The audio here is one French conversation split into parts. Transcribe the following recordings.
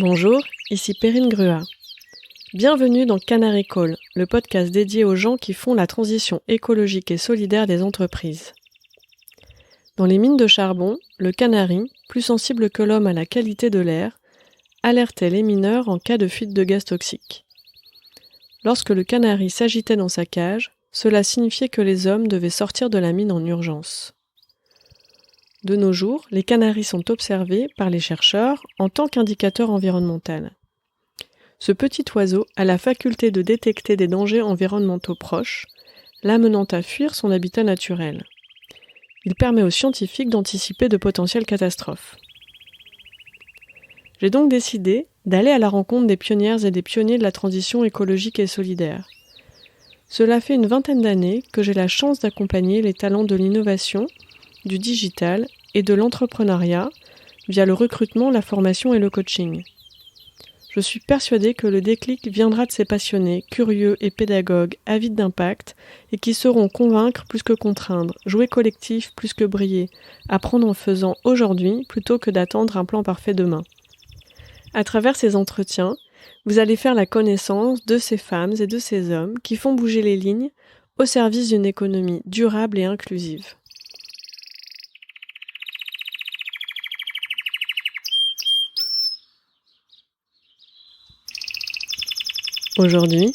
Bonjour, ici Perrine Gruat. Bienvenue dans Canary Call, le podcast dédié aux gens qui font la transition écologique et solidaire des entreprises. Dans les mines de charbon, le canari, plus sensible que l'homme à la qualité de l'air, alertait les mineurs en cas de fuite de gaz toxiques. Lorsque le canari s'agitait dans sa cage, cela signifiait que les hommes devaient sortir de la mine en urgence. De nos jours, les canaris sont observés par les chercheurs en tant qu'indicateur environnemental. Ce petit oiseau a la faculté de détecter des dangers environnementaux proches, l'amenant à fuir son habitat naturel. Il permet aux scientifiques d'anticiper de potentielles catastrophes. J'ai donc décidé d'aller à la rencontre des pionnières et des pionniers de la transition écologique et solidaire. Cela fait une vingtaine d'années que j'ai la chance d'accompagner les talents de l'innovation, du digital et de l'entrepreneuriat via le recrutement, la formation et le coaching. Je suis persuadée que le déclic viendra de ces passionnés, curieux et pédagogues, avides d'impact, et qui sauront convaincre plus que contraindre, jouer collectif plus que briller, apprendre en faisant aujourd'hui plutôt que d'attendre un plan parfait demain. À travers ces entretiens, vous allez faire la connaissance de ces femmes et de ces hommes qui font bouger les lignes au service d'une économie durable et inclusive. Aujourd'hui,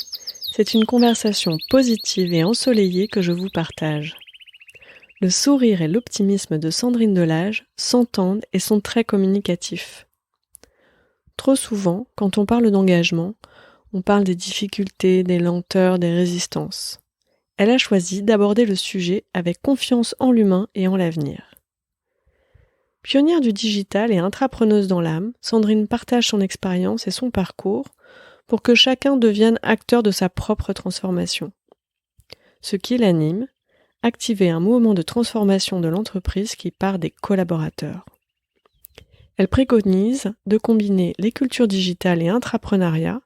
c'est une conversation positive et ensoleillée que je vous partage. Le sourire et l'optimisme de Sandrine Delage s'entendent et sont très communicatifs. Trop souvent, quand on parle d'engagement, on parle des difficultés, des lenteurs, des résistances. Elle a choisi d'aborder le sujet avec confiance en l'humain et en l'avenir. Pionnière du digital et intrapreneuse dans l'âme, Sandrine partage son expérience et son parcours pour que chacun devienne acteur de sa propre transformation. Ce qui l'anime, activer un mouvement de transformation de l'entreprise qui part des collaborateurs. Elle préconise de combiner les cultures digitales et intrapreneuriat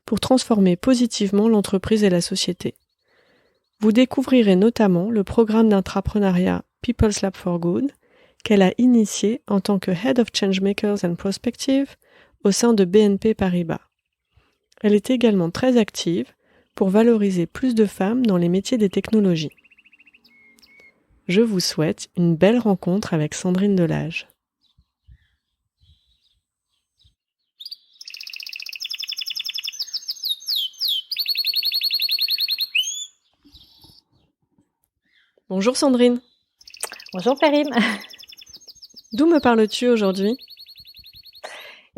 pour transformer positivement l'entreprise et la société. Vous découvrirez notamment le programme d'intrapreneuriat People's Lab for Good qu'elle a initié en tant que Head of Changemakers and Prospective au sein de BNP Paribas. Elle est également très active pour valoriser plus de femmes dans les métiers des technologies. Je vous souhaite une belle rencontre avec Sandrine Delage. Bonjour Sandrine. Bonjour Perrine. D'où me parles-tu aujourd'hui ?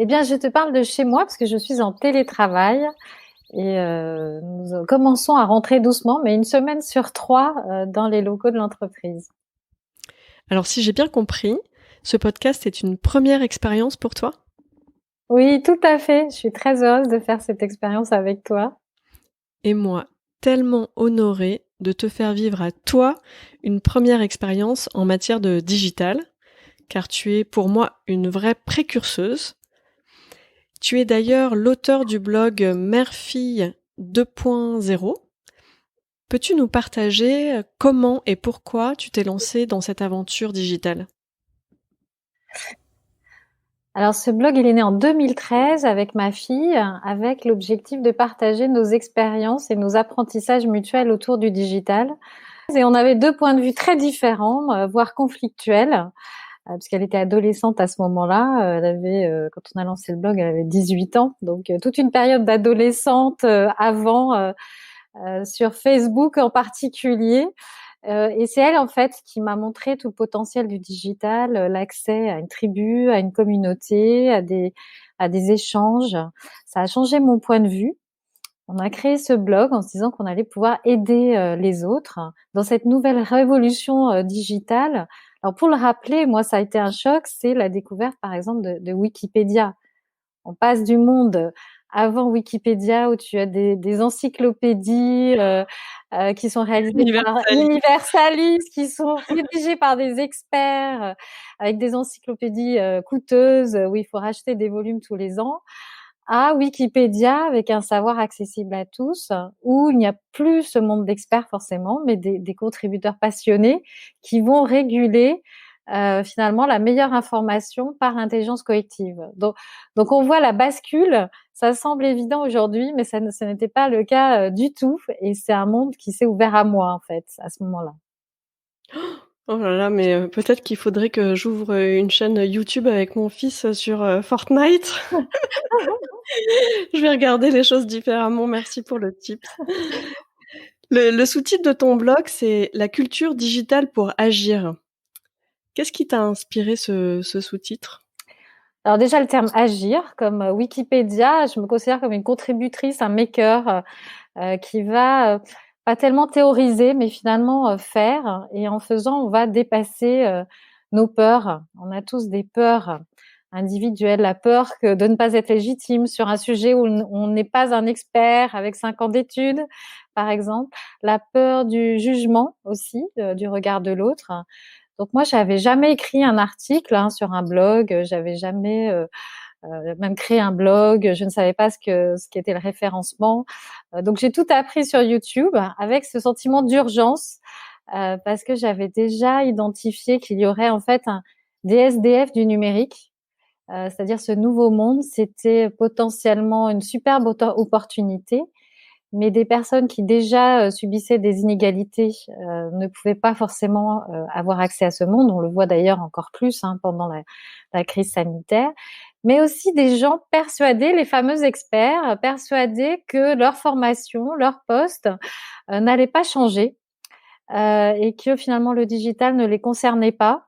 Eh bien, je te parle de chez moi parce que je suis en télétravail et nous commençons à rentrer doucement, mais une semaine sur 3 dans les locaux de l'entreprise. Alors, si j'ai bien compris, ce podcast est une première expérience pour toi ? Oui, tout à fait. Je suis très heureuse de faire cette expérience avec toi. Et moi, tellement honorée de te faire vivre à toi une première expérience en matière de digital, car tu es pour moi une vraie précurseuse. Tu es d'ailleurs l'auteur du blog Mère-Fille 2.0. Peux-tu nous partager comment et pourquoi tu t'es lancée dans cette aventure digitale ? Alors, ce blog, il est né en 2013 avec ma fille, avec l'objectif de partager nos expériences et nos apprentissages mutuels autour du digital. Et on avait 2 points de vue très différents, voire conflictuels. Parce qu'elle était adolescente à ce moment-là. Elle avait, quand on a lancé le blog, elle avait 18 ans. Donc, toute une période d'adolescente avant, sur Facebook en particulier. Et c'est elle, en fait, qui m'a montré tout le potentiel du digital, l'accès à une tribu, à une communauté, à des échanges. Ça a changé mon point de vue. On a créé ce blog en se disant qu'on allait pouvoir aider les autres dans cette nouvelle révolution digitale. Alors pour le rappeler, moi ça a été un choc, c'est la découverte par exemple de Wikipédia. On passe du monde avant Wikipédia où tu as des encyclopédies qui sont réalisées par Universalis, qui sont rédigées par des experts avec des encyclopédies coûteuses où il faut racheter des volumes tous les ans, à Wikipédia avec un savoir accessible à tous, où il n'y a plus ce monde d'experts forcément, mais des contributeurs passionnés qui vont réguler finalement la meilleure information par intelligence collective. Donc on voit la bascule. Ça semble évident aujourd'hui, mais ce n'était pas le cas du tout. Et c'est un monde qui s'est ouvert à moi en fait à ce moment-là. Oh là là, mais peut-être qu'il faudrait que j'ouvre, une chaîne YouTube avec mon fils, sur, Fortnite. Je vais regarder les choses différemment, merci pour le tips. Le sous-titre de ton blog, c'est «La culture digitale pour agir». Qu'est-ce qui t'a inspiré ce sous-titre? Alors déjà le terme agir, comme Wikipédia, je me considère comme une contributrice, un maker qui va pas tellement théoriser, mais finalement faire. Et en faisant, on va dépasser nos peurs. On a tous des peurs individuelles, la peur de ne pas être légitime sur un sujet où on n'est pas un expert avec 5 ans d'études, par exemple. La peur du jugement aussi, du regard de l'autre. Donc moi, j'avais jamais écrit un article sur un blog, j'avais jamais même créé un blog, je ne savais pas ce qu'était le référencement. Donc j'ai tout appris sur YouTube avec ce sentiment d'urgence parce que j'avais déjà identifié qu'il y aurait en fait des SDF du numérique, c'est-à-dire ce nouveau monde, c'était potentiellement une superbe opportunité, mais des personnes qui déjà subissaient des inégalités ne pouvaient pas forcément avoir accès à ce monde. On le voit d'ailleurs encore plus pendant la crise sanitaire. Mais aussi des gens persuadés, les fameux experts, persuadés que leur formation, leur poste n'allait pas changer et que finalement le digital ne les concernait pas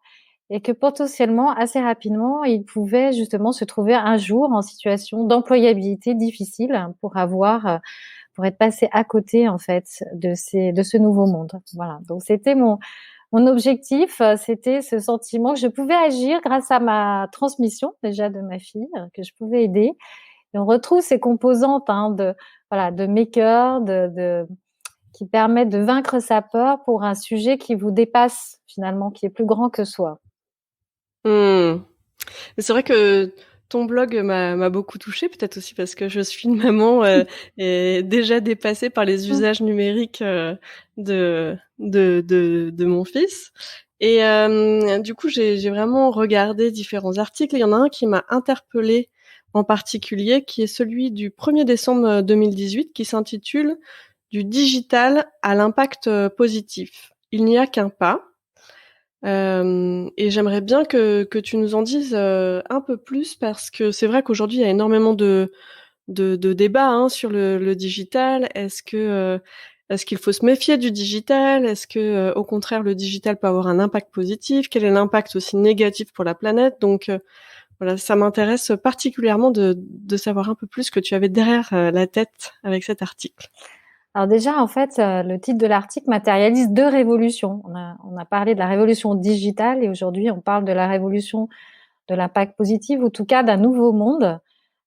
et que potentiellement, assez rapidement, ils pouvaient justement se trouver un jour en situation d'employabilité difficile pour être passé à côté en fait de ce nouveau monde. Voilà. Donc c'était mon objectif, c'était ce sentiment que je pouvais agir grâce à ma transmission déjà de ma fille, que je pouvais aider. Et on retrouve ces composantes de maker, qui permettent de vaincre sa peur pour un sujet qui vous dépasse finalement, qui est plus grand que soi. Mmh. C'est vrai que ton blog m'a beaucoup touchée, peut-être aussi parce que je suis une maman, et déjà dépassée par les Mmh. usages numériques, de mon fils et du coup, j'ai vraiment regardé différents articles. Il y en a un qui m'a interpellée en particulier, qui est celui du 1er décembre 2018, qui s'intitule «Du digital à l'impact, positif. Il n'y a qu'un pas». Et j'aimerais bien que tu nous en dises, un peu plus parce que c'est vrai qu'aujourd'hui, il y a énormément de débats, sur le digital. Est-ce qu'il faut se méfier du digital? Est-ce que, au contraire, le digital peut avoir un impact positif? Quel est l'impact aussi négatif pour la planète? Donc, voilà, ça m'intéresse particulièrement de savoir un peu plus ce que tu avais derrière, la tête avec cet article. Alors déjà, en fait, le titre de l'article matérialise 2 révolutions. On a parlé de la révolution digitale et aujourd'hui, on parle de la révolution de l'impact positif, ou en tout cas d'un nouveau monde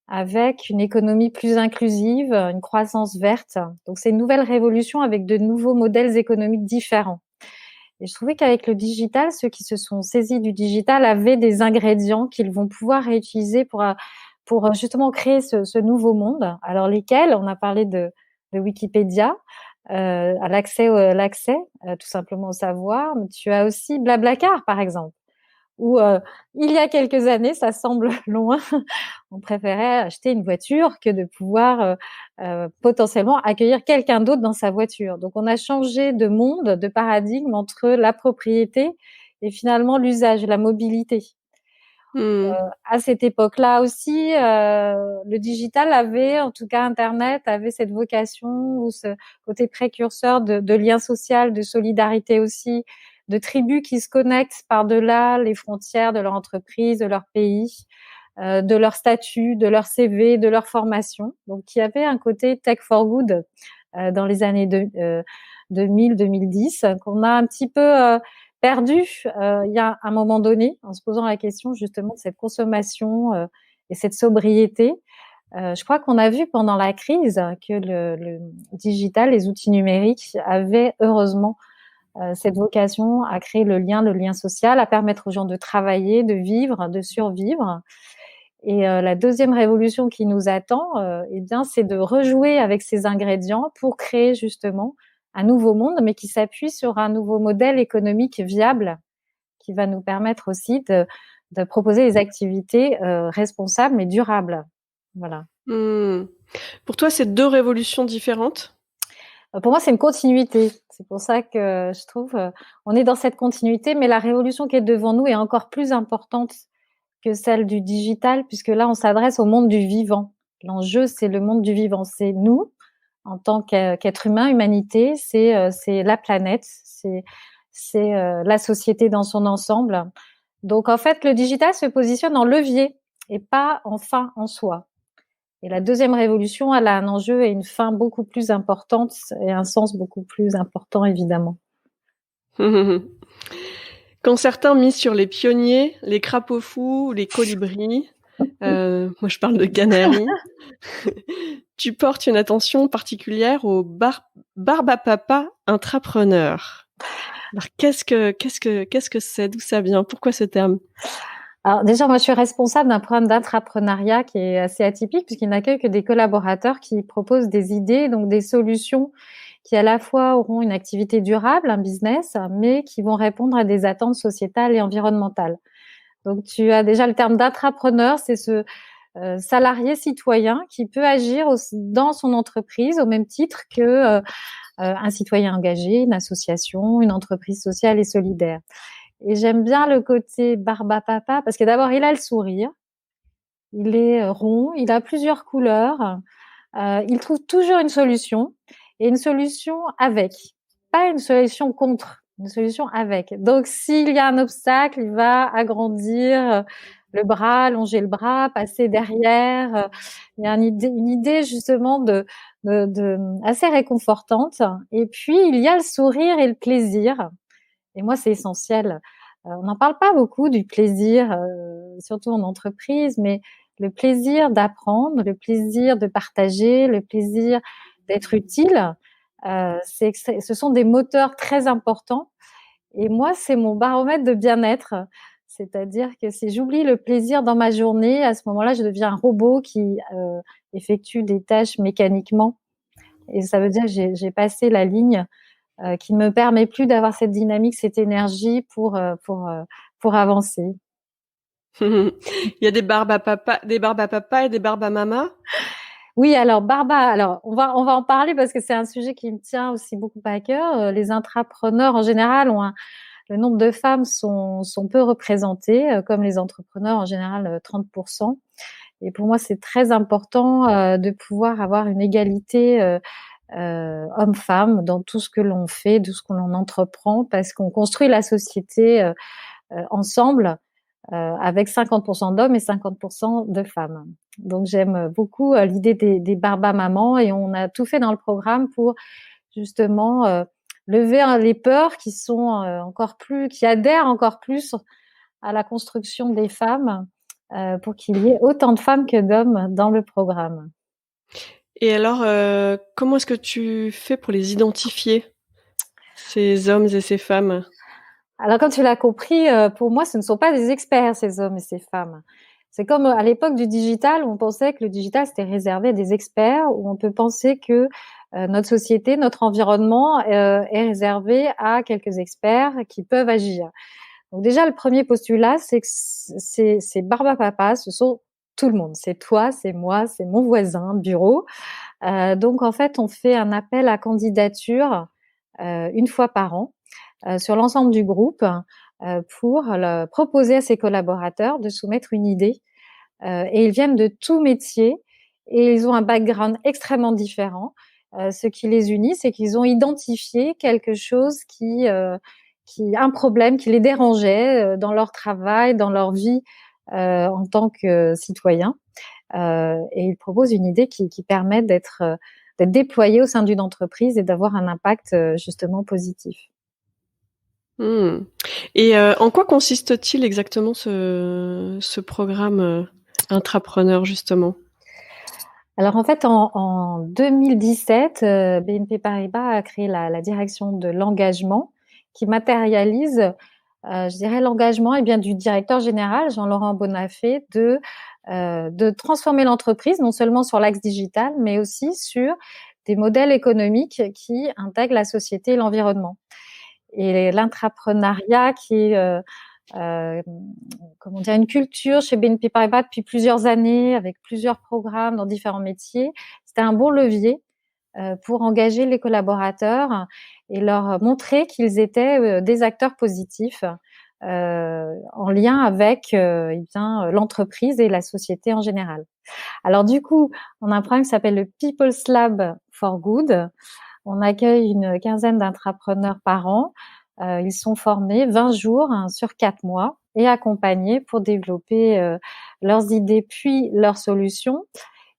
avec une économie plus inclusive, une croissance verte. Donc c'est une nouvelle révolution avec de nouveaux modèles économiques différents. Et je trouvais qu'avec le digital, ceux qui se sont saisis du digital avaient des ingrédients qu'ils vont pouvoir réutiliser pour justement créer ce nouveau monde. Alors lesquels? On a parlé de Wikipédia, à l'accès tout simplement au savoir. Mais tu as aussi Blablacar, par exemple, où il y a quelques années, ça semble loin, on préférait acheter une voiture que de pouvoir potentiellement accueillir quelqu'un d'autre dans sa voiture. Donc on a changé de monde, de paradigme entre la propriété et finalement l'usage, la mobilité. Mmh. À cette époque-là aussi, le digital avait, en tout cas Internet, avait cette vocation ou ce côté précurseur de lien social, de solidarité aussi, de tribus qui se connectent par-delà les frontières de leur entreprise, de leur pays, de leur statut, de leur CV, de leur formation. Donc il y avait un côté tech for good dans les années 2000-2010 qu'on a un petit peu perdu il y a un moment donné en se posant la question justement de cette consommation et cette sobriété. Je crois qu'on a vu pendant la crise que le digital, les outils numériques avaient heureusement cette vocation à créer le lien social, à permettre aux gens de travailler, de vivre, de survivre. Et la deuxième révolution qui nous attend, eh bien, c'est de rejouer avec ces ingrédients pour créer justement un nouveau monde, mais qui s'appuie sur un nouveau modèle économique viable, qui va nous permettre aussi de proposer des activités responsables mais durables. Voilà. Pour toi, c'est deux révolutions différentes? Pour moi, c'est une continuité. C'est pour ça que je trouve, on est dans cette continuité, mais la révolution qui est devant nous est encore plus importante que celle du digital, puisque là, on s'adresse au monde du vivant. L'enjeu, c'est le monde du vivant. C'est nous, en tant qu'être humain, humanité, c'est la planète, c'est la société dans son ensemble. Donc, en fait, le digital se positionne en levier et pas en fin en soi. Et la deuxième révolution, elle a un enjeu et une fin beaucoup plus importante et un sens beaucoup plus important, évidemment. Quand certains misent sur les pionniers, les crapauds fous, les colibris, moi je parle de canaries, tu portes une attention particulière aux barbe à papa intrapreneurs. Alors qu'est-ce que c'est? D'où ça vient? Pourquoi ce terme? Alors déjà, moi, je suis responsable d'un programme d'intrapreneuriat qui est assez atypique puisqu'il n'accueille que des collaborateurs qui proposent des idées, donc des solutions qui à la fois auront une activité durable, un business, mais qui vont répondre à des attentes sociétales et environnementales. Donc tu as déjà le terme d'intrapreneur, c'est ce salarié citoyen qui peut agir dans son entreprise au même titre que un citoyen engagé, une association, une entreprise sociale et solidaire. Et j'aime bien le côté barbe à papa parce que d'abord, il a le sourire, il est rond, il a plusieurs couleurs, il trouve toujours une solution et une solution avec, pas une solution contre, une solution avec. Donc, s'il y a un obstacle, il va agrandir le bras, allonger le bras, passer derrière. Il y a une idée justement de assez réconfortante. Et puis, il y a le sourire et le plaisir. Et moi, c'est essentiel. On n'en parle pas beaucoup du plaisir, surtout en entreprise, mais le plaisir d'apprendre, le plaisir de partager, le plaisir d'être utile, ce sont des moteurs très importants. Et moi, c'est mon baromètre de bien-être. C'est-à-dire que si j'oublie le plaisir dans ma journée, à ce moment-là, je deviens un robot qui effectue des tâches mécaniquement. Et ça veut dire que j'ai passé la ligne qui ne me permet plus d'avoir cette dynamique, cette énergie pour avancer. Il y a des barbes à papa et des barbes à mama? Oui, alors on va en parler parce que c'est un sujet qui me tient aussi beaucoup à cœur. Les intrapreneurs en général le nombre de femmes sont peu représentés, comme les entrepreneurs en général 30%. Et pour moi, c'est très important de pouvoir avoir une égalité homme-femme dans tout ce que l'on fait, tout ce que l'on entreprend, parce qu'on construit la société ensemble avec 50% d'hommes et 50% de femmes. Donc j'aime beaucoup l'idée des barbas mamans et on a tout fait dans le programme pour justement lever les peurs qui sont qui adhèrent encore plus à la construction des femmes pour qu'il y ait autant de femmes que d'hommes dans le programme. Et alors, comment est-ce que tu fais pour les identifier, ces hommes et ces femmes? Alors, comme tu l'as compris, pour moi, ce ne sont pas des experts, ces hommes et ces femmes. C'est comme à l'époque du digital, où on pensait que le digital, c'était réservé à des experts, où on peut penser que notre société, notre environnement est réservé à quelques experts qui peuvent agir. Donc déjà, le premier postulat, c'est que c'est Barba Papa, ce sont tout le monde. C'est toi, c'est moi, c'est mon voisin de bureau. Donc, en fait, on fait un appel à candidature une fois par an sur l'ensemble du groupe pour proposer à ses collaborateurs de soumettre une idée. Et ils viennent de tout métier et ils ont un background extrêmement différent. Ce qui les unit, c'est qu'ils ont identifié quelque chose un problème qui les dérangeait dans leur travail, dans leur vie en tant que citoyens. Et ils proposent une idée qui permet d'être déployée au sein d'une entreprise et d'avoir un impact justement positif. Et en quoi consiste-t-il exactement ce programme intrapreneur justement? Alors en fait, en 2017, BNP Paribas a créé la direction de l'engagement qui matérialise, je dirais, l'engagement du directeur général Jean-Laurent Bonnafé de transformer l'entreprise non seulement sur l'axe digital, mais aussi sur des modèles économiques qui intègrent la société et l'environnement. Et l'intrapreneuriat qui est comment dire, une culture chez BNP Paribas depuis plusieurs années, avec plusieurs programmes dans différents métiers. C'était un bon levier pour engager les collaborateurs et leur montrer qu'ils étaient des acteurs positifs en lien avec l'entreprise et la société en général. Alors du coup, on a un programme qui s'appelle le People's Lab for Good. On accueille une quinzaine d'intrapreneurs par an. Ils sont formés 20 jours sur 4 mois et accompagnés pour développer leurs idées puis leurs solutions.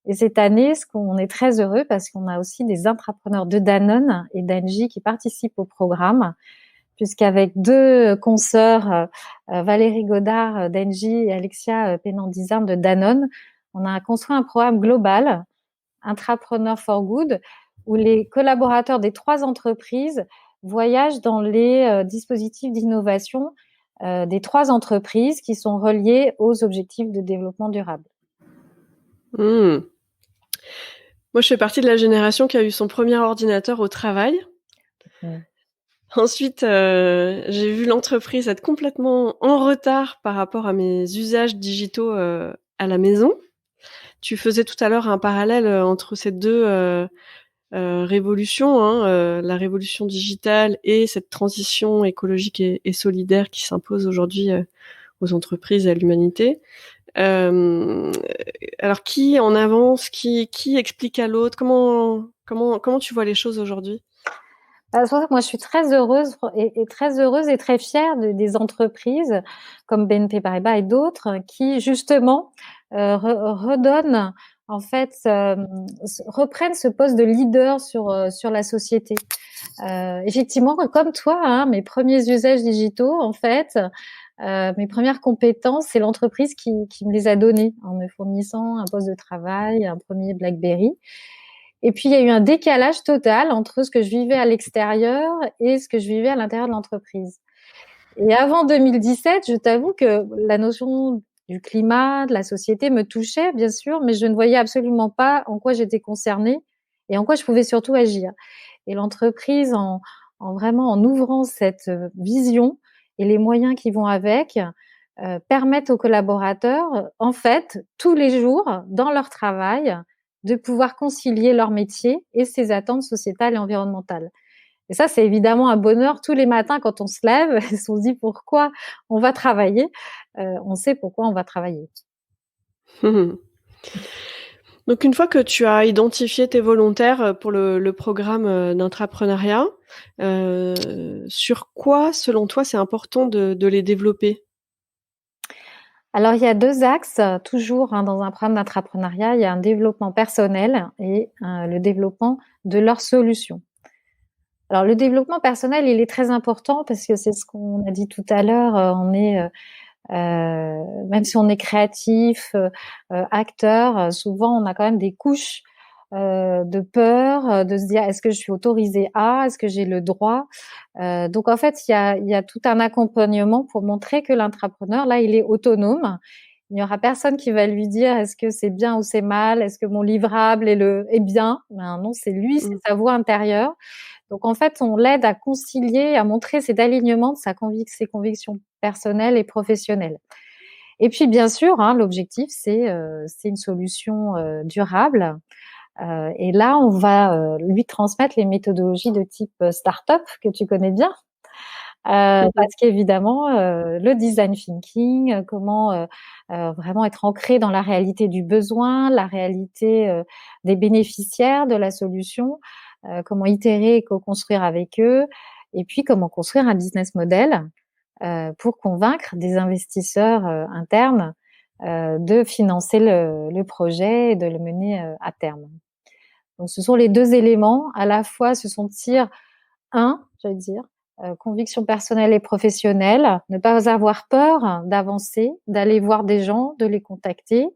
Et cette année, on est très heureux parce qu'on a aussi des intrapreneurs de Danone et d'Engie qui participent au programme, puisqu'avec deux consoeurs, Valérie Godard d'Engie et Alexia Penandizarme de Danone, on a construit un programme global, Intrapreneur for Good, où les collaborateurs des 3 entreprises voyagent dans les dispositifs d'innovation des 3 entreprises qui sont reliés aux objectifs de développement durable. Moi, je fais partie de la génération qui a eu son premier ordinateur au travail. Ensuite, j'ai vu l'entreprise être complètement en retard par rapport à mes usages digitaux à la maison. Tu faisais tout à l'heure un parallèle entre ces deux révolutions, la révolution digitale et cette transition écologique et solidaire qui s'impose aujourd'hui aux entreprises et à l'humanité. Alors, qui en avance, qui explique à l'autre, comment tu vois les choses aujourd'hui? C'est pour ça que moi je suis très heureuse et très fière des entreprises comme BNP Paribas et d'autres qui justement redonnent en fait reprennent ce poste de leader sur la société. Effectivement, comme toi, mes premiers usages digitaux en fait. Mes premières compétences, c'est l'entreprise qui me les a données en me fournissant un poste de travail, un premier BlackBerry. Et puis, il y a eu un décalage total entre ce que je vivais à l'extérieur et ce que je vivais à l'intérieur de l'entreprise. Et avant 2017, je t'avoue que la notion du climat, de la société me touchait, bien sûr, mais je ne voyais absolument pas en quoi j'étais concernée et en quoi je pouvais surtout agir. Et l'entreprise, vraiment en ouvrant cette vision et les moyens qui vont avec, permettent aux collaborateurs, en fait, tous les jours, dans leur travail, de pouvoir concilier leur métier et ses attentes sociétales et environnementales. Et ça, c'est évidemment un bonheur tous les matins quand on se lève et on se dit pourquoi on va travailler. On sait pourquoi on va travailler. Donc, une fois que tu as identifié tes volontaires pour le programme d'intrapreneuriat, sur quoi, selon toi, c'est important de les développer? Alors, il y a 2 axes, toujours dans un programme d'intrapreneuriat. Il y a un développement personnel et le développement de leurs solutions. Alors, le développement personnel, il est très important parce que c'est ce qu'on a dit tout à l'heure, on est, même si on est créatif, acteur, souvent on a quand même des couches de peur, de se dire: «Est-ce que je suis autorisée à? Est-ce que j'ai le droit?» Donc en fait, il y a tout un accompagnement pour montrer que l'intrapreneur, là, il est autonome. Il n'y aura personne qui va lui dire: «Est-ce que c'est bien ou c'est mal? Est-ce que mon livrable est bien?» Ben non, c'est lui, c'est sa voix intérieure. Donc en fait, on l'aide à concilier, à montrer cet alignement de ses convictions personnelles et professionnelles. Et puis bien sûr, l'objectif, c'est une solution durable. Et là, on va lui transmettre les méthodologies de type start-up que tu connais bien. Parce qu'évidemment, le design thinking, comment vraiment être ancré dans la réalité du besoin, la réalité des bénéficiaires de la solution, comment itérer et co-construire avec eux, et puis comment construire un business model pour convaincre des investisseurs internes de financer le projet et de le mener à terme. Donc ce sont les 2 éléments, à la fois se sentir j'allais dire, conviction personnelle et professionnelle, ne pas avoir peur d'avancer, d'aller voir des gens, de les contacter.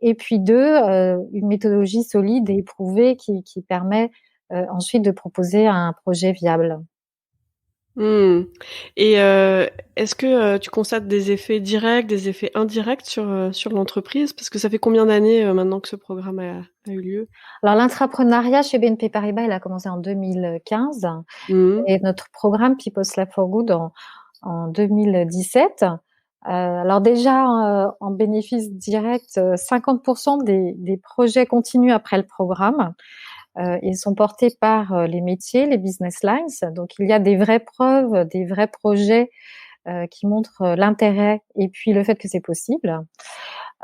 Et puis 2, une méthodologie solide et éprouvée qui permet ensuite de proposer un projet viable. Et est-ce que tu constates des effets directs, des effets indirects sur l'entreprise? Parce que ça fait combien d'années maintenant que ce programme a eu lieu? Alors l'intrapreneuriat chez BNP Paribas, il a commencé en 2015 Mmh. et notre programme People's Lab for Good en 2017. Alors déjà, en bénéfice direct, 50% des projets continuent après le programme. Ils sont portés par les métiers, les business lines. Donc il y a des vraies preuves, des vrais projets qui montrent l'intérêt et puis le fait que c'est possible.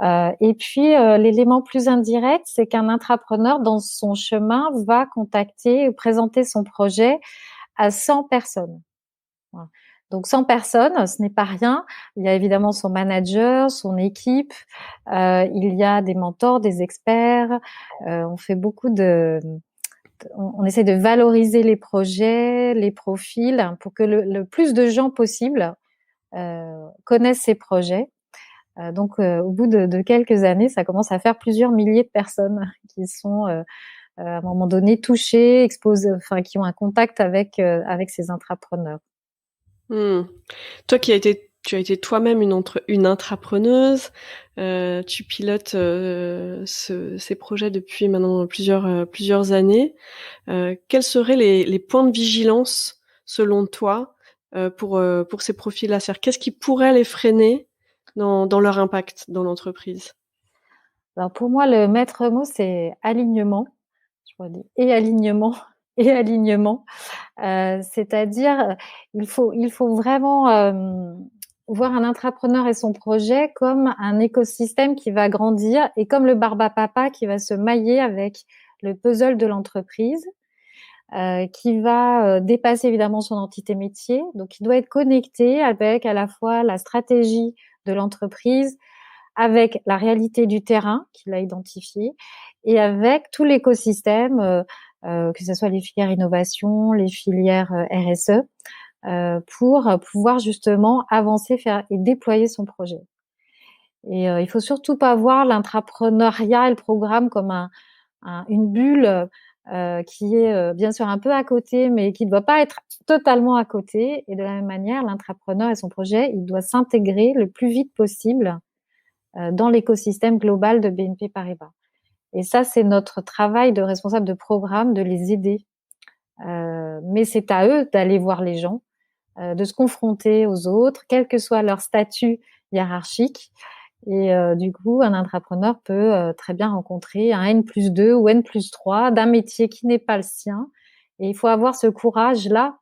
Et puis l'élément plus indirect, c'est qu'un intrapreneur dans son chemin va contacter, présenter son projet à 100 personnes. Voilà. Donc 100 personnes, ce n'est pas rien. Il y a évidemment son manager, son équipe, il y a des mentors, des experts. On fait beaucoup on essaie de valoriser les projets, les profils, pour que le plus de gens possible connaissent ces projets. Donc au bout de quelques années, ça commence à faire plusieurs milliers de personnes qui sont à un moment donné touchées, exposées, enfin qui ont un contact avec ces intrapreneurs. Hmm. Toi tu as été toi-même une intrapreneuse, tu pilotes ces projets depuis maintenant plusieurs années. Quels seraient les points de vigilance selon toi pour ces profils-là? C'est-à-dire, qu'est-ce qui pourrait les freiner dans leur impact dans l'entreprise? Alors pour moi, le maître mot, c'est alignement. Je pourrais dire et alignement et alignement. C'est-à-dire, il faut vraiment voir un intrapreneur et son projet comme un écosystème qui va grandir et comme le barbe à papa qui va se mailler avec le puzzle de l'entreprise, qui va dépasser évidemment son entité métier. Donc, il doit être connecté avec à la fois la stratégie de l'entreprise, avec la réalité du terrain qu'il a identifié et avec tout l'écosystème, que ce soit les filières innovation, les filières RSE, pour pouvoir justement avancer, faire et déployer son projet. Et il faut surtout pas voir l'intrapreneuriat et le programme comme une bulle qui est bien sûr un peu à côté, mais qui ne doit pas être totalement à côté. Et de la même manière, l'intrapreneur et son projet, il doit s'intégrer le plus vite possible dans l'écosystème global de BNP Paribas. Et ça, c'est notre travail de responsable de programme, de les aider. Mais c'est à eux d'aller voir les gens, de se confronter aux autres, quel que soit leur statut hiérarchique. Et du coup, un intrapreneur peut très bien rencontrer un N+2 ou N+3 d'un métier qui n'est pas le sien. Et il faut avoir ce courage-là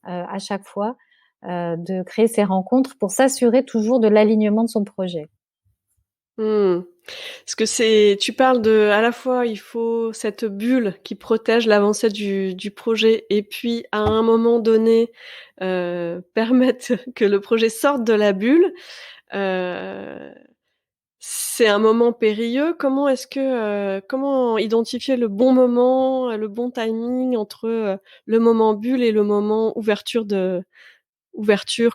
à chaque fois de créer ces rencontres pour s'assurer toujours de l'alignement de son projet. Hmm. Parce que tu parles à la fois, il faut cette bulle qui protège l'avancée du projet, et puis à un moment donné, permettre que le projet sorte de la bulle. Euh, c'est un moment périlleux. Comment identifier le bon moment, le bon timing entre le moment bulle et le moment ouverture,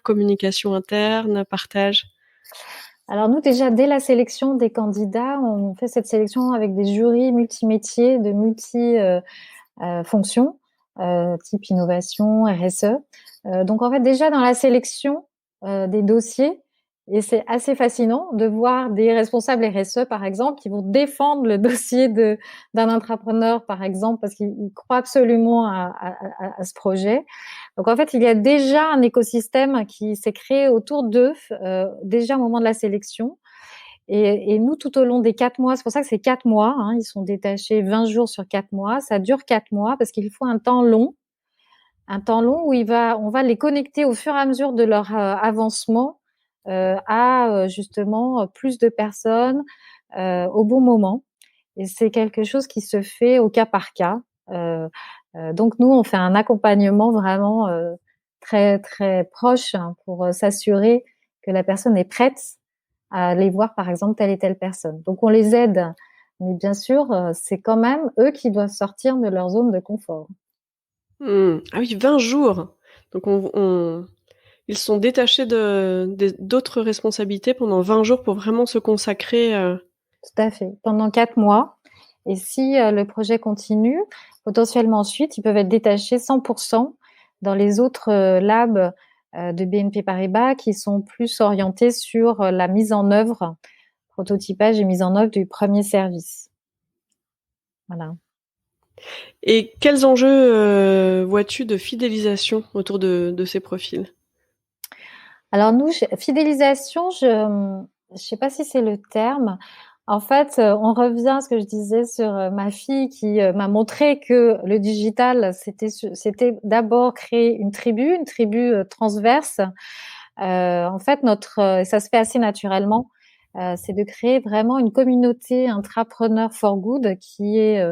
communication interne, partage? Alors nous, déjà, dès la sélection des candidats, on fait cette sélection avec des jurys multimétiers de multi-fonctions, type innovation, RSE. Donc en fait, déjà dans la sélection des dossiers, et c'est assez fascinant de voir des responsables RSE, par exemple, qui vont défendre le dossier d'un intrapreneur, par exemple, parce qu'ils croient absolument à ce projet. Donc en fait, il y a déjà un écosystème qui s'est créé autour d'eux, déjà au moment de la sélection. Et nous, tout au long des 4 mois, c'est pour ça que c'est 4 mois, hein, ils sont détachés 20 jours sur 4 mois, ça dure 4 mois parce qu'il faut un temps long où on va les connecter au fur et à mesure de leur avancement à justement plus de personnes au bon moment. Et c'est quelque chose qui se fait au cas par cas. Donc nous, on fait un accompagnement vraiment très très proche, hein, pour s'assurer que la personne est prête à aller voir par exemple telle et telle personne. Donc on les aide, mais bien sûr, c'est quand même eux qui doivent sortir de leur zone de confort. Ah oui, 20 jours. Donc ils sont détachés d'autres responsabilités pendant 20 jours pour vraiment se consacrer. Tout à fait, pendant 4 mois. Et si le projet continue, potentiellement ensuite, ils peuvent être détachés 100% dans les autres labs de BNP Paribas qui sont plus orientés sur la mise en œuvre, prototypage et mise en œuvre du premier service. Voilà. Et quels enjeux vois-tu de fidélisation autour de ces profils? Alors nous, fidélisation, je sais pas si c'est le terme. En fait, on revient à ce que je disais sur ma fille qui m'a montré que le digital, c'était d'abord créer une tribu transverse. En fait, ça se fait assez naturellement. C'est de créer vraiment une communauté intrapreneur for good qui est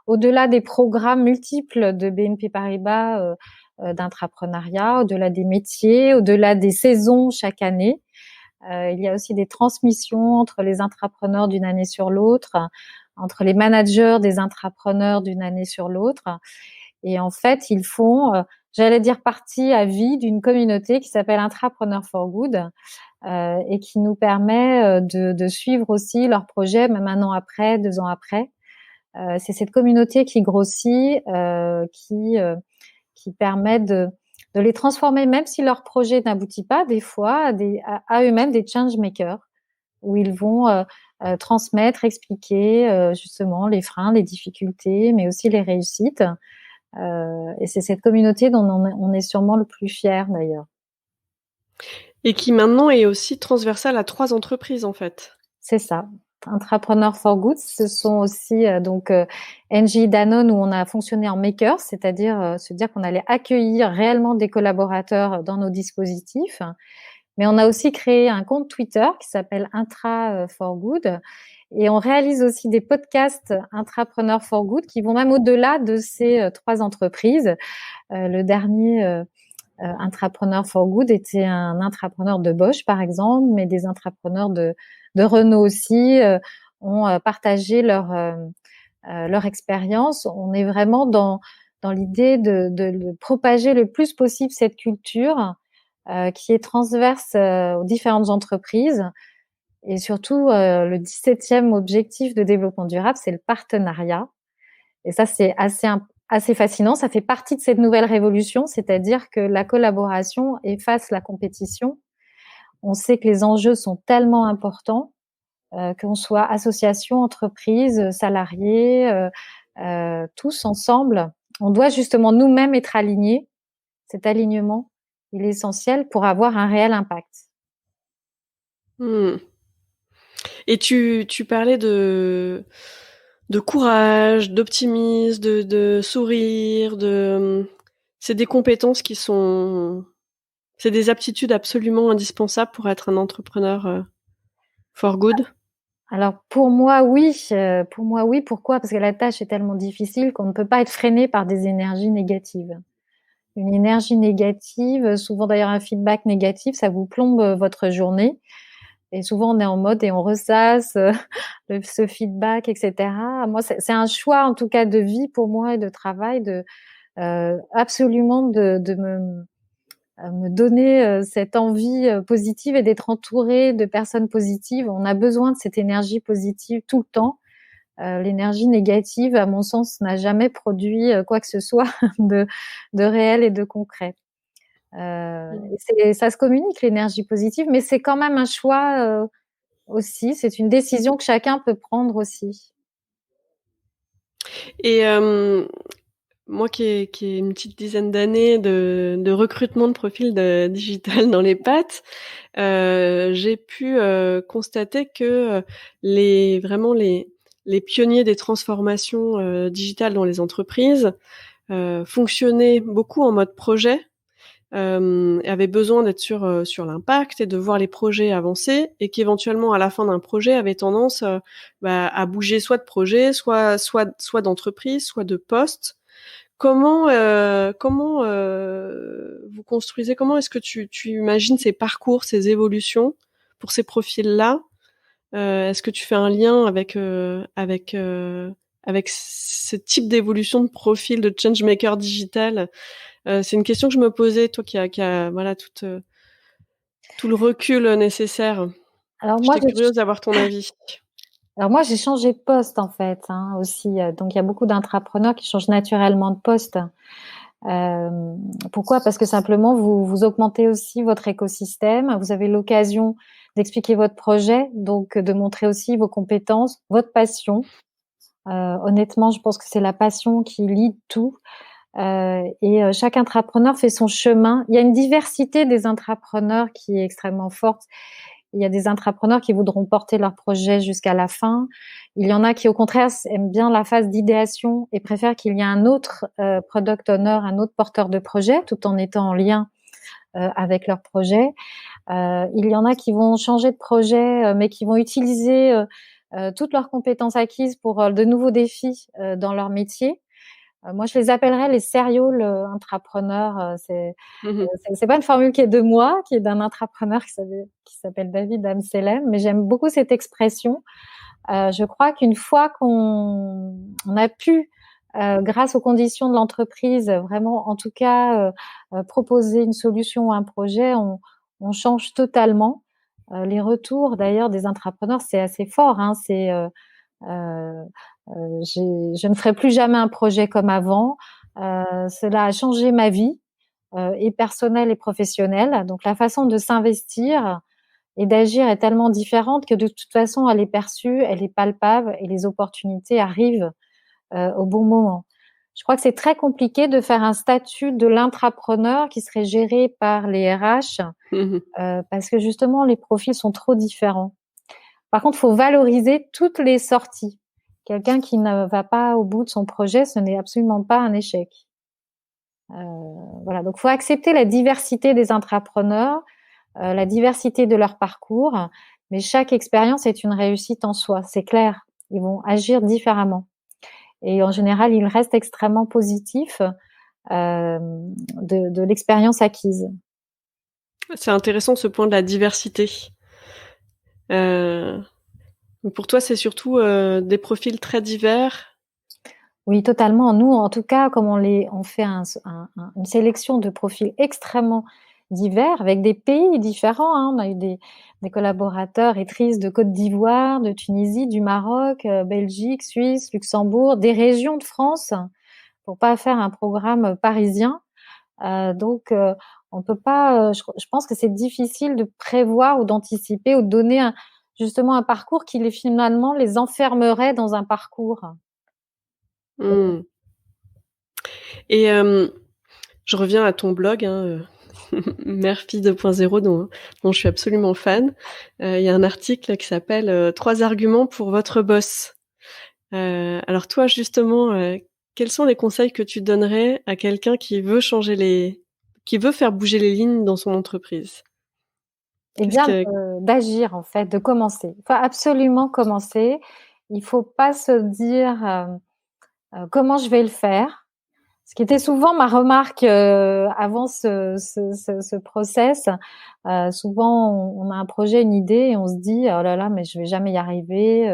au-delà des programmes multiples de BNP Paribas d'intrapreneuriat, au-delà des métiers, au-delà des saisons chaque année. Il y a aussi des transmissions entre les intrapreneurs d'une année sur l'autre, entre les managers des intrapreneurs d'une année sur l'autre. Et en fait, ils font, j'allais dire, partie à vie d'une communauté qui s'appelle Intrapreneur for Good et qui nous permet de suivre aussi leurs projets, même 1 an après, 2 ans après. C'est cette communauté qui grossit, qui permet de les transformer, même si leur projet n'aboutit pas, des fois, à eux-mêmes des change makers, où ils vont transmettre, expliquer justement les freins, les difficultés, mais aussi les réussites. Et c'est cette communauté dont on est sûrement le plus fier d'ailleurs. Et qui maintenant est aussi transversale à 3 entreprises en fait. C'est ça. Intrapreneur for Good, ce sont aussi Engie Danone où on a fonctionné en maker, c'est-à-dire se dire qu'on allait accueillir réellement des collaborateurs dans nos dispositifs. Mais on a aussi créé un compte Twitter qui s'appelle Intra for Good et on réalise aussi des podcasts Intrapreneur for Good qui vont même au-delà de ces 3 entreprises. Le dernier Intrapreneur for Good était un intrapreneur de Bosch, par exemple, mais des intrapreneurs de Renault aussi ont partagé leur expérience. On est vraiment dans l'idée de propager le plus possible cette culture qui est transverse aux différentes entreprises. Et surtout, le 17e objectif de développement durable, c'est le partenariat. Et ça, c'est assez fascinant. Ça fait partie de cette nouvelle révolution, c'est-à-dire que la collaboration efface la compétition. On sait que les enjeux sont tellement importants, qu'on soit association, entreprise, salariés, tous ensemble. On doit justement nous-mêmes être alignés. Cet alignement, il est essentiel pour avoir un réel impact. Et tu parlais de courage, d'optimisme, de sourire, c'est des compétences c'est des aptitudes absolument indispensables pour être un entrepreneur for good. Alors pour moi oui. Pourquoi? Parce que la tâche est tellement difficile qu'on ne peut pas être freiné par des énergies négatives. Une énergie négative, souvent d'ailleurs un feedback négatif, ça vous plombe votre journée. Et souvent on est en mode et on ressasse ce feedback, etc. Moi, c'est un choix en tout cas de vie pour moi et de travail, de absolument de me donner cette envie positive et d'être entourée de personnes positives. On a besoin de cette énergie positive tout le temps. L'énergie négative, à mon sens, n'a jamais produit quoi que ce soit de réel et de concret. Ça se communique, l'énergie positive, mais c'est quand même un choix aussi. C'est une décision que chacun peut prendre aussi. Et moi qui ai une petite dizaine d'années de recrutement de profils de digital dans les pattes, j'ai pu constater que vraiment les pionniers des transformations digitales dans les entreprises fonctionnaient beaucoup en mode projet, avaient besoin d'être sur l'impact et de voir les projets avancer, et qu'éventuellement à la fin d'un projet avaient tendance à bouger soit de projet, soit d'entreprise, soit de poste. Comment vous construisez, comment est-ce que tu imagines ces parcours, ces évolutions pour ces profils-là? Est-ce que tu fais un lien avec ce type d'évolution de profil de changemaker digital? C'est une question que je me posais, toi qui a voilà tout le recul nécessaire. Alors moi, J'étais curieuse d'avoir ton avis. Alors moi, j'ai changé de poste en fait aussi. Donc il y a beaucoup d'intrapreneurs qui changent naturellement de poste. Pourquoi? Parce que simplement vous augmentez aussi votre écosystème. Vous avez l'occasion d'expliquer votre projet, donc de montrer aussi vos compétences, votre passion. Honnêtement, je pense que c'est la passion qui lie tout. Chaque intrapreneur fait son chemin. Il y a une diversité des intrapreneurs qui est extrêmement forte. Il y a des intrapreneurs qui voudront porter leur projet jusqu'à la fin. Il y en a qui, au contraire, aiment bien la phase d'idéation et préfèrent qu'il y ait un autre product owner, un autre porteur de projet, tout en étant en lien avec leur projet. Il y en a qui vont changer de projet, mais qui vont utiliser toutes leurs compétences acquises pour de nouveaux défis dans leur métier. Moi, je les appellerais les serial intrapreneurs. C'est pas une formule qui est de moi, qui est d'un intrapreneur qui s'appelle David Amsellem, mais j'aime beaucoup cette expression. Je crois qu'une fois qu'on a pu, grâce aux conditions de l'entreprise, vraiment, en tout cas, proposer une solution ou un projet, on change totalement. Les retours, d'ailleurs, des intrapreneurs, c'est assez fort. Hein, je ne ferai plus jamais un projet comme avant. Cela a changé ma vie, et personnelle et professionnelle. Donc, la façon de s'investir et d'agir est tellement différente que de toute façon, elle est perçue, elle est palpable et les opportunités arrivent au bon moment. Je crois que c'est très compliqué de faire un statut de l'intrapreneur qui serait géré par les RH parce que justement, les profils sont trop différents. Par contre, il faut valoriser toutes les sorties. Quelqu'un qui ne va pas au bout de son projet, ce n'est absolument pas un échec. Voilà, donc il faut accepter la diversité des intrapreneurs, la diversité de leur parcours, mais chaque expérience est une réussite en soi, c'est clair. Ils vont agir différemment. Et en général, ils restent extrêmement positifs de l'expérience acquise. C'est intéressant ce point de la diversité. Pour toi, c'est surtout des profils très divers. Oui, totalement. Nous, en tout cas, comme on fait une sélection de profils extrêmement divers, avec des pays différents. Hein. On a eu des collaborateurs étrices de Côte d'Ivoire, de Tunisie, du Maroc, Belgique, Suisse, Luxembourg, des régions de France, pour pas faire un programme parisien. Donc, on peut pas. Je pense que c'est difficile de prévoir ou d'anticiper ou de donner justement un parcours qui finalement les enfermerait dans un parcours. Mmh. Et je reviens à ton blog, hein, Mère-Fille 2.0 dont je suis absolument fan. Il y a un article qui s'appelle 3 arguments pour votre boss. Alors toi, justement, quels sont les conseils que tu donnerais à quelqu'un qui veut faire bouger les lignes dans son entreprise? Eh bien, d'agir en fait, de commencer. Il faut absolument commencer. Il faut pas se dire comment je vais le faire. Ce qui était souvent ma remarque avant ce process. Souvent, on a un projet, une idée, et on se dit oh là là, mais je vais jamais y arriver.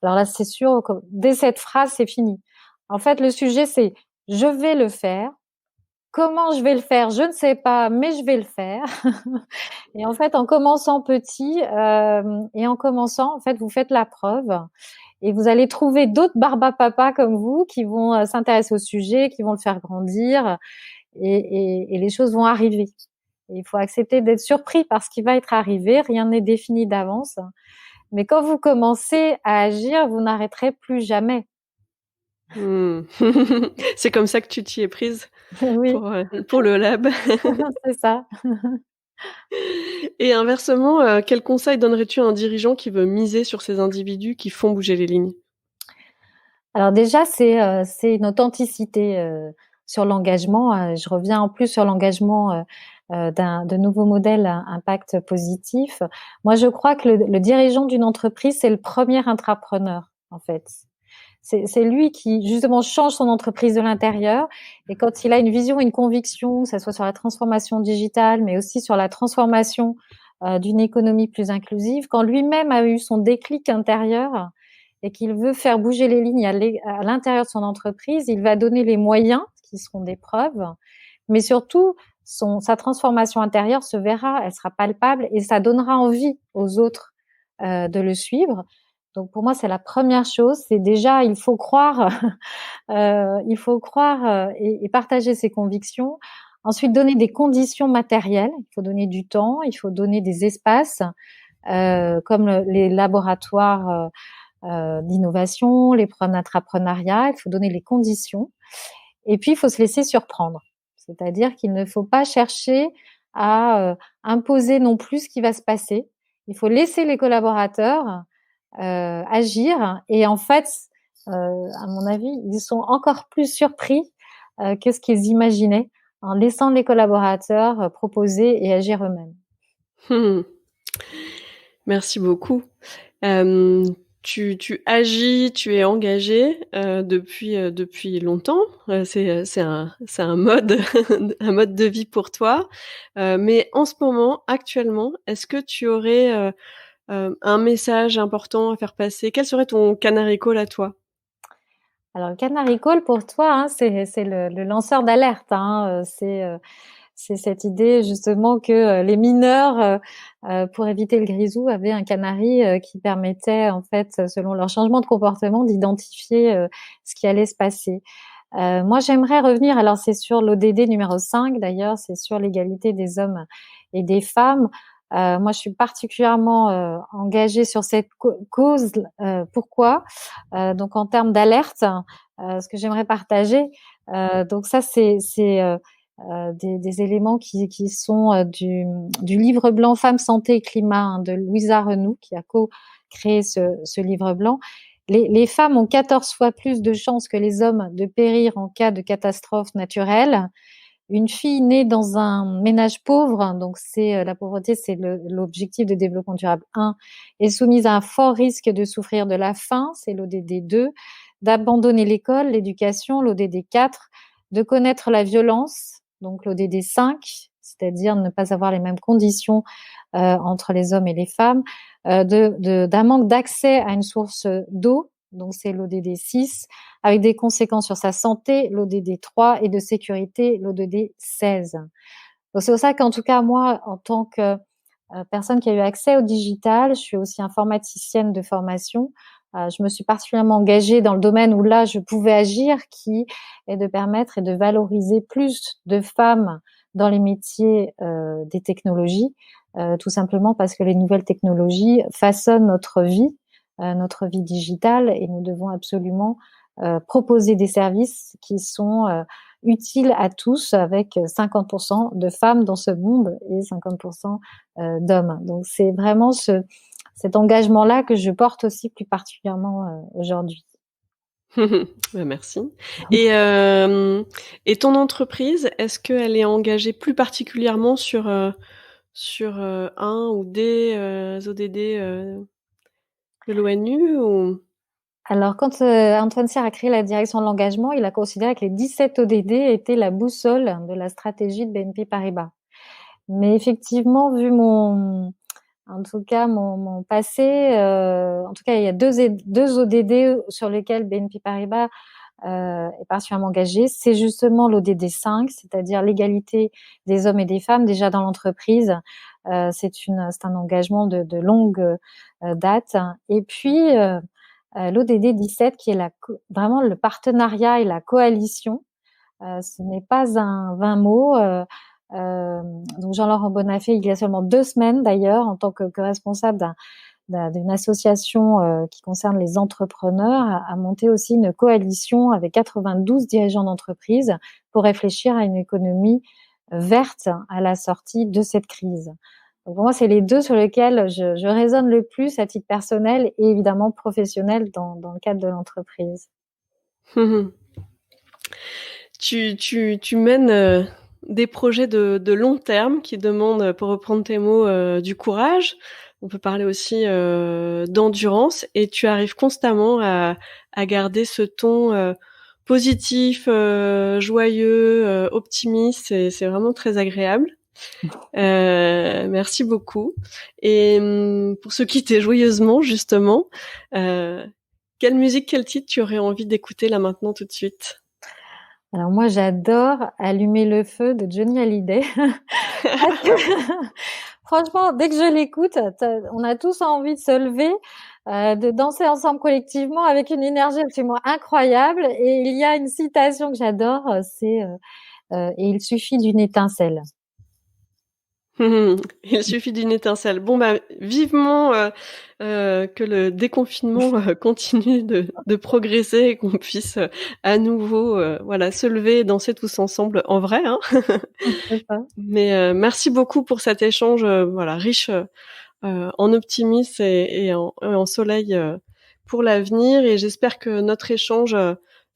Alors là, c'est sûr, dès cette phrase, c'est fini. En fait, le sujet, c'est je vais le faire. Comment je vais le faire? Je ne sais pas, mais je vais le faire. Et en fait, en commençant petit et en commençant, en fait, vous faites la preuve et vous allez trouver d'autres Barbapapa comme vous qui vont s'intéresser au sujet, qui vont le faire grandir et les choses vont arriver. Et il faut accepter d'être surpris par ce qui va être arrivé. Rien n'est défini d'avance. Mais quand vous commencez à agir, vous n'arrêterez plus jamais. Mmh. C'est comme ça que tu t'y es prise Oui, pour le lab. c'est ça. Et inversement, quel conseil donnerais-tu à un dirigeant qui veut miser sur ces individus qui font bouger les lignes? Alors déjà, c'est une authenticité sur l'engagement. Je reviens en plus sur l'engagement de nouveaux modèles à impact positif. Moi, je crois que le dirigeant d'une entreprise, c'est le premier intrapreneur, en fait. C'est lui qui, justement, change son entreprise de l'intérieur. Et quand il a une vision, une conviction, que ce soit sur la transformation digitale, mais aussi sur la transformation d'une économie plus inclusive, quand lui-même a eu son déclic intérieur et qu'il veut faire bouger les lignes à l'intérieur de son entreprise, il va donner les moyens, qui seront des preuves, mais surtout, sa transformation intérieure se verra, elle sera palpable et ça donnera envie aux autres de le suivre. Donc pour moi, c'est la première chose, c'est déjà il faut croire, et partager ses convictions. Ensuite, donner des conditions matérielles. Il faut donner du temps, il faut donner des espaces comme les laboratoires d'innovation, les programmes d'entrepreneuriat. Il faut donner les conditions. Et puis, il faut se laisser surprendre. C'est-à-dire qu'il ne faut pas chercher à imposer non plus ce qui va se passer. Il faut laisser les collaborateurs agir. Et en fait, à mon avis, ils sont encore plus surpris que ce qu'ils imaginaient en laissant les collaborateurs proposer et agir eux-mêmes. Merci beaucoup. Tu agis, tu es engagée depuis longtemps. C'est un mode un mode de vie pour toi. Mais en ce moment, actuellement, est-ce que tu aurais un message important à faire passer? Quel serait ton canary call à toi? Alors, le canary call pour toi, hein, c'est le lanceur d'alerte. Hein, c'est cette idée justement que les mineurs, pour éviter le grisou, avaient un canari qui permettait, en fait, selon leur changement de comportement, d'identifier ce qui allait se passer. Moi, j'aimerais revenir, alors c'est sur l'ODD numéro 5 d'ailleurs, c'est sur l'égalité des hommes et des femmes. Moi, je suis particulièrement engagée sur cette cause. Pourquoi? Donc, en termes d'alerte, ce que j'aimerais partager, donc ça, c'est des éléments qui sont du livre blanc Femmes, santé et climat, hein, de Louisa Renoux, qui a co-créé ce livre blanc. Les femmes ont 14 fois plus de chances que les hommes de périr en cas de catastrophe naturelle. Une fille née dans un ménage pauvre, donc c'est la pauvreté, c'est l'objectif de développement durable 1, est soumise à un fort risque de souffrir de la faim, c'est l'ODD 2, d'abandonner l'école, l'éducation, l'ODD 4, de connaître la violence, donc l'ODD 5, c'est-à-dire ne pas avoir les mêmes conditions entre les hommes et les femmes, d'un manque d'accès à une source d'eau, donc c'est l'ODD 6, avec des conséquences sur sa santé, l'ODD 3, et de sécurité, l'ODD 16. Donc c'est pour ça qu'en tout cas, moi, en tant que personne qui a eu accès au digital, je suis aussi informaticienne de formation. Je me suis particulièrement engagée dans le domaine où là, je pouvais agir, qui est de permettre et de valoriser plus de femmes dans les métiers des technologies, tout simplement parce que les nouvelles technologies façonnent notre vie digitale, et nous devons absolument proposer des services qui sont utiles à tous, avec 50% de femmes dans ce monde et 50% d'hommes. Donc c'est vraiment cet engagement-là que je porte aussi plus particulièrement aujourd'hui. Merci. Et ton entreprise, est-ce qu'elle est engagée plus particulièrement sur un ou des ODD de l'ONU ou... Alors, quand Antoine Cyr a créé la direction de l'engagement, il a considéré que les 17 ODD étaient la boussole de la stratégie de BNP Paribas. Mais effectivement, vu mon passé, en tout cas, il y a deux ODD sur lesquels BNP Paribas est particulièrement engagé. C'est justement l'ODD 5, c'est-à-dire l'égalité des hommes et des femmes déjà dans l'entreprise. C'est un engagement de longue date. Et puis l'ODD 17, qui est vraiment le partenariat et la coalition. Ce n'est pas un vain mot. Donc Jean-Laurent Bonafé, il y a seulement 2 semaines d'ailleurs, en tant que responsable d'une association qui concerne les entrepreneurs, a monté aussi une coalition avec 92 dirigeants d'entreprise pour réfléchir à une économie verte à la sortie de cette crise. Donc pour moi, c'est les deux sur lesquels je raisonne le plus à titre personnel et évidemment professionnel dans le cadre de l'entreprise. Tu mènes des projets de long terme qui demandent, pour reprendre tes mots, du courage. On peut parler aussi d'endurance, et tu arrives constamment à garder ce ton positif, joyeux, optimiste. C'est vraiment très agréable. Merci beaucoup. Et pour se quitter joyeusement, justement, quelle musique, quel titre tu aurais envie d'écouter là maintenant tout de suite? Alors moi, j'adore Allumer le feu de Johnny Hallyday. Franchement, dès que je l'écoute, on a tous envie de se lever, de danser ensemble collectivement avec une énergie absolument incroyable. Et il y a une citation que j'adore, c'est et il suffit d'une étincelle. Il suffit d'une étincelle. Bon, bah, vivement que le déconfinement continue de progresser et qu'on puisse à nouveau voilà, se lever et danser tous ensemble en vrai, hein. C'est ça. Mais merci beaucoup pour cet échange voilà, riche en optimisme et en soleil pour l'avenir. Et j'espère que notre échange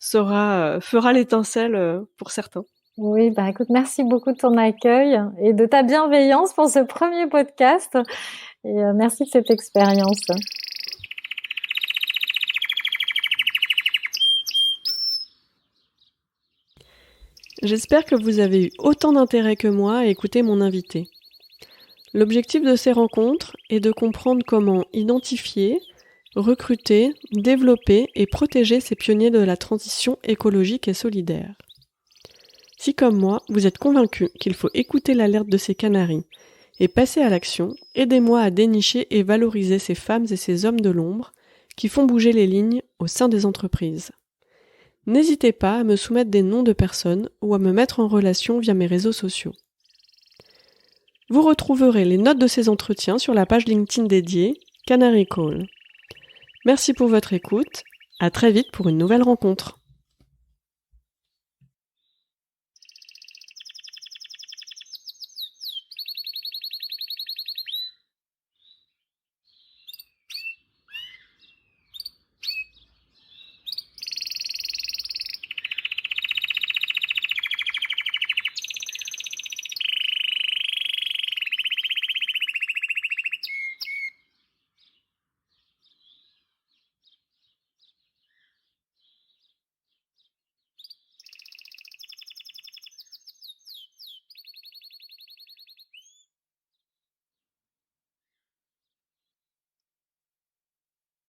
fera l'étincelle pour certains. Oui, bah écoute, merci beaucoup de ton accueil et de ta bienveillance pour ce premier podcast. Et merci de cette expérience. J'espère que vous avez eu autant d'intérêt que moi à écouter mon invité. L'objectif de ces rencontres est de comprendre comment identifier, recruter, développer et protéger ces pionniers de la transition écologique et solidaire. Si comme moi, vous êtes convaincu qu'il faut écouter l'alerte de ces canaris et passer à l'action, aidez-moi à dénicher et valoriser ces femmes et ces hommes de l'ombre qui font bouger les lignes au sein des entreprises. N'hésitez pas à me soumettre des noms de personnes ou à me mettre en relation via mes réseaux sociaux. Vous retrouverez les notes de ces entretiens sur la page LinkedIn dédiée Canary Call. Merci pour votre écoute, à très vite pour une nouvelle rencontre.